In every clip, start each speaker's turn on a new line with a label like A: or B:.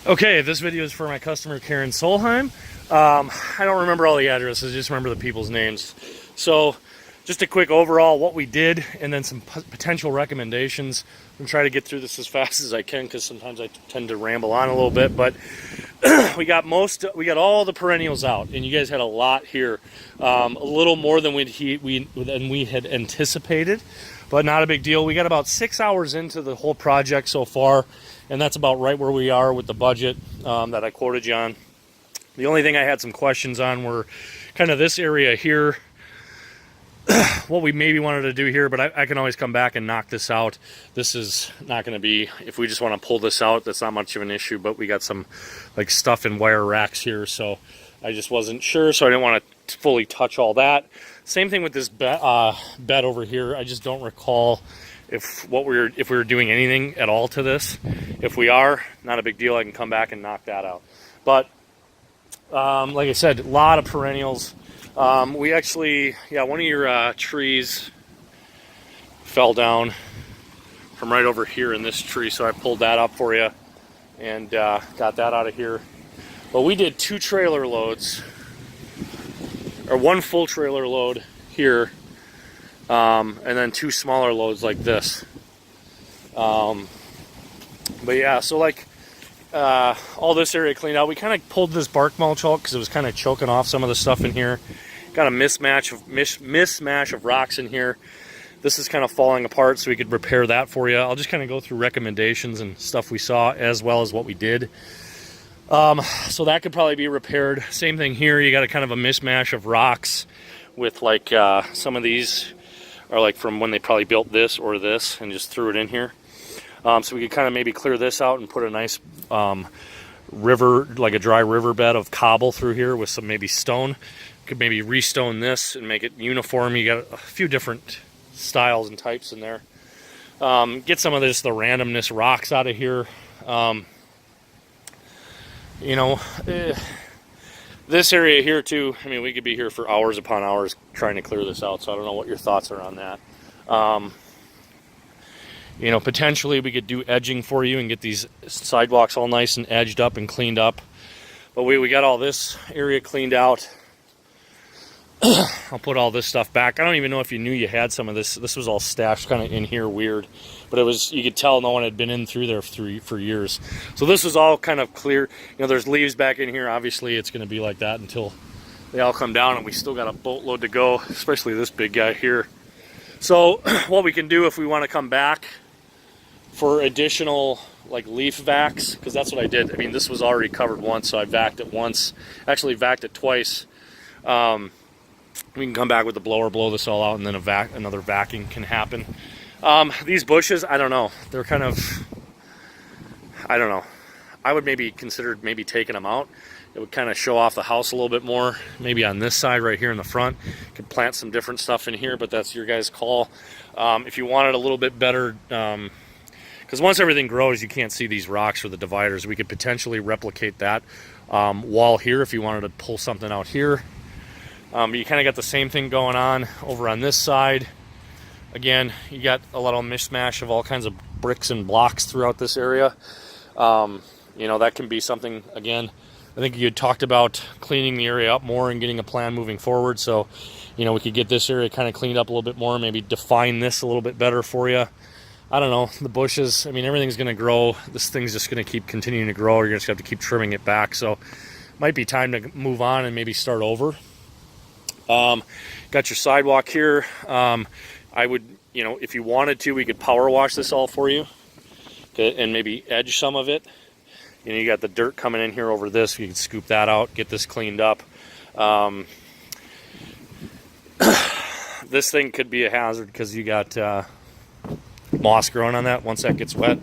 A: Okay, this video is for my customer Karen Solheim. I don't remember all the addresses, just remember the people's names. So just a quick overall what we did and then some potential recommendations. I'm going to try to get through this as fast as I can because sometimes I tend to ramble on a little bit, but we got all the perennials out, and you guys had a lot here. A little more than we had anticipated, but not a big deal. We got about 6 hours into the whole project so far, and that's about right where we are with the budget that I quoted you on. The only thing I had some questions on were kind of this area here, what we maybe wanted to do here, but I can always come back and knock this out. This is not going to be, if we just want to pull this out, that's not much of an issue, but we got some like stuff in wire racks here, so I just wasn't sure, so I didn't want to fully touch all that. Same thing with this bed over here. I just don't recall if we were doing anything at all to this. If we are, not a big deal. I can come back and knock that out. But like I said, a lot of perennials. We actually, one of your trees fell down from right over here in this tree, so I pulled that up for you and got that out of here. But we did 2 trailer loads, or 1 full trailer load here, and then 2 smaller loads like this. But yeah, so like all this area cleaned out. We kind of pulled this bark mulch out because it was kind of choking off some of the stuff in here. Got a mismatch of rocks in here. This is kind of falling apart, so we could repair that for you. I'll just kind of go through recommendations and stuff we saw as well as what we did. So that could probably be repaired. Same thing here. You got a kind of a mismatch of rocks with like some of these are like from when they probably built this or this and just threw it in here. So we could kind of maybe clear this out and put a nice river, like a dry riverbed of cobble through here with some maybe stone. Could maybe restone this and make it uniform. You got a few different styles and types in there. Get some of the randomness rocks out of here. This area here too, I mean, we could be here for hours upon hours trying to clear this out, so I don't know what your thoughts are on that. Potentially we could do edging for you and get these sidewalks all nice and edged up and cleaned up. But we got all this area cleaned out. I'll put all this stuff back. I don't even know if you knew you had some of this. This was all stashed kind of in here weird. But you could tell no one had been in through there for years. So this was all kind of clear. There's leaves back in here. Obviously it's going to be like that until they all come down, and we still got a boatload to go, especially this big guy here. So what we can do if we want to come back for additional like leaf vacs, because that's what I did. I mean, this was already covered once, so I vacked it once. Actually vacked it twice. We can come back with the blower, blow this all out, and then another vacuum can happen. These bushes, I don't know. They're kind of, I don't know. I would maybe consider taking them out. It would kind of show off the house a little bit more. Maybe on this side right here in the front. You could plant some different stuff in here, but that's your guys' call. If you wanted a little bit better, because once everything grows, you can't see these rocks or the dividers. We could potentially replicate that wall here if you wanted to pull something out here. But you kind of got the same thing going on over on this side. Again, you got a lot of mishmash of all kinds of bricks and blocks throughout this area. That can be something, again, I think you had talked about cleaning the area up more and getting a plan moving forward. So, we could get this area kind of cleaned up a little bit more, maybe define this a little bit better for you. I don't know, the bushes, I mean, everything's going to grow. This thing's just going to keep continuing to grow. You're just going to have to keep trimming it back. So, might be time to move on and maybe start over. Got your sidewalk here. I would, if you wanted to, we could power wash this all for you, okay, and maybe edge some of it. You got the dirt coming in here over this. You can scoop that out, get this cleaned up. This thing could be a hazard because you got moss growing on that. Once that gets wet,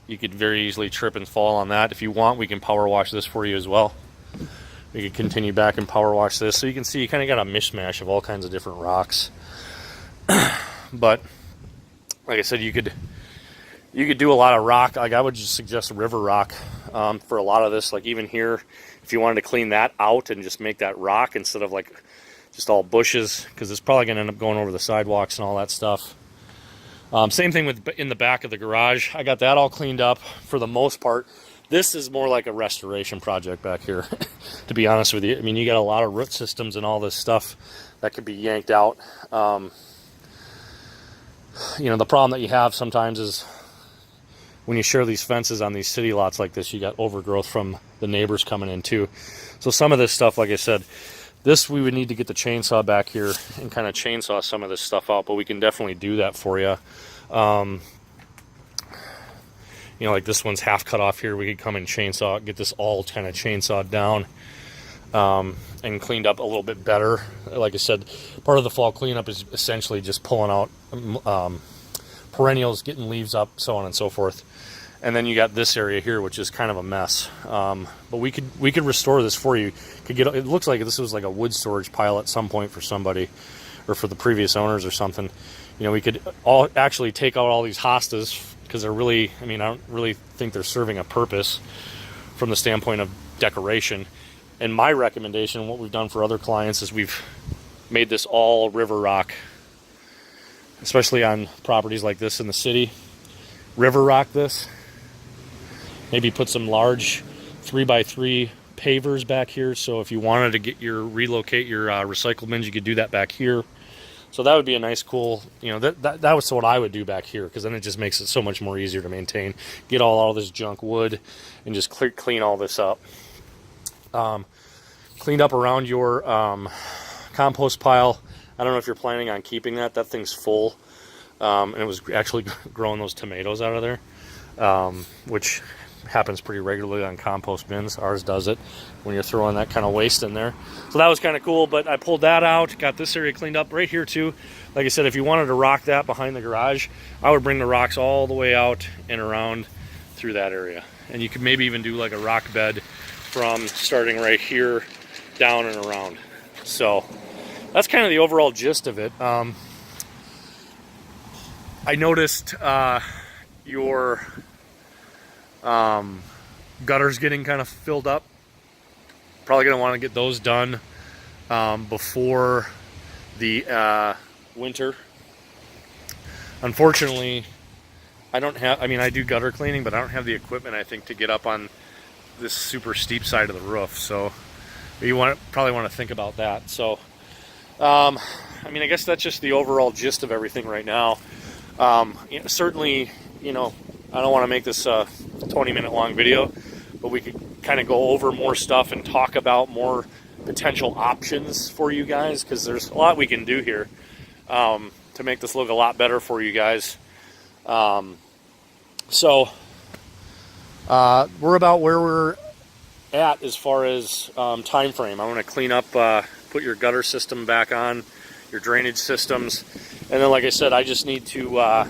A: you could very easily trip and fall on that. If you want, we can power wash this for you as well. We could continue back and power wash this. So you can see you kind of got a mishmash of all kinds of different rocks. But like I said, you could do a lot of rock. Like I would just suggest river rock for a lot of this. Like even here, if you wanted to clean that out and just make that rock instead of like just all bushes, because it's probably going to end up going over the sidewalks and all that stuff. Same thing in the back of the garage. I got that all cleaned up for the most part. This is more like a restoration project back here, to be honest with you. I mean, you got a lot of root systems and all this stuff that could be yanked out. You know, the problem that you have sometimes is when you share these fences on these city lots like this, you got overgrowth from the neighbors coming in too. So some of this stuff, like I said, this we would need to get the chainsaw back here and kind of chainsaw some of this stuff out, but we can definitely do that for you. You know, like this one's half cut off here. We could come and chainsaw it, get this all kind of chainsawed down and cleaned up a little bit better. Like I said, part of the fall cleanup is essentially just pulling out perennials, getting leaves up, so on and so forth. And then you got this area here, which is kind of a mess. But we could restore this for you. It looks like this was like a wood storage pile at some point for somebody, or for the previous owners or something. You know, we could actually take out all these hostas, because they're really, I mean, I don't really think they're serving a purpose from the standpoint of decoration. And my recommendation, what we've done for other clients, is we've made this all river rock, especially on properties like this in the city. River rock this. Maybe put some large 3x3 pavers back here, so if you wanted to relocate your recycle bins, you could do that back here. So that would be a nice, cool, you know, that was what I would do back here, because then it just makes it so much more easier to maintain. Get all this junk wood and just clean all this up. Cleaned up around your compost pile. I don't know if you're planning on keeping that. That thing's full. And it was actually growing those tomatoes out of there, which happens pretty regularly on compost bins. Ours does it when you're throwing that kind of waste in there. So that was kind of cool, but I pulled that out, got this area cleaned up right here too. Like I said, if you wanted to rock that behind the garage, I would bring the rocks all the way out and around through that area. And you could maybe even do like a rock bed from starting right here down and around. So that's kind of the overall gist of it. I noticed your gutters getting kind of filled up. Probably going to want to get those done before the winter. Unfortunately, I don't have, I mean, I do gutter cleaning, but I don't have the equipment, I think, to get up on this super steep side of the roof. So you probably want to think about that. So, I mean, I guess that's just the overall gist of everything right now. You know, certainly, you know, I don't want to make this a 20-minute long video, but we could kind of go over more stuff and talk about more potential options for you guys, because there's a lot we can do here to make this look a lot better for you guys. So we're about where we're at as far as time frame. I want to clean up, put your gutter system back on, your drainage systems, and then, like I said, I just need to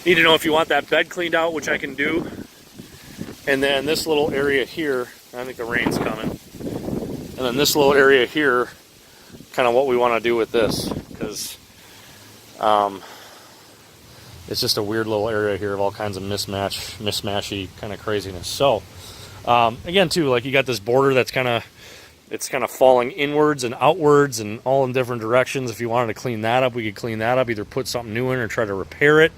A: know if you want that bed cleaned out, which I can do. And then this little area here, I think the rain's coming. And then this little area here, kind of what we want to do with this, because it's just a weird little area here of all kinds of mismatchy kind of craziness. So again, too, like you got this border that's kind of falling inwards and outwards and all in different directions. If you wanted to clean that up, we could clean that up, either put something new in or try to repair it.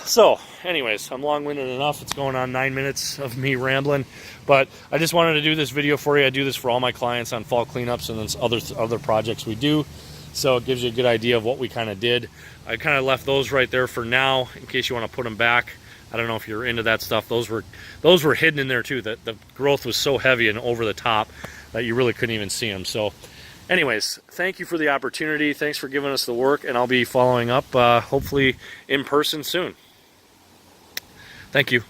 A: So anyways, I'm long-winded enough. It's going on 9 minutes of me rambling, but I just wanted to do this video for you. I do this for all my clients on fall cleanups and then other projects we do, so it gives you a good idea of what we kind of did. I kind of left those right there for now in case you want to put them back. I don't know if you're into that stuff. Those were hidden in there too. That the growth was so heavy and over the top that you really couldn't even see them. So anyways, thank you for the opportunity. Thanks for giving us the work, and I'll be following up hopefully in person soon. Thank you.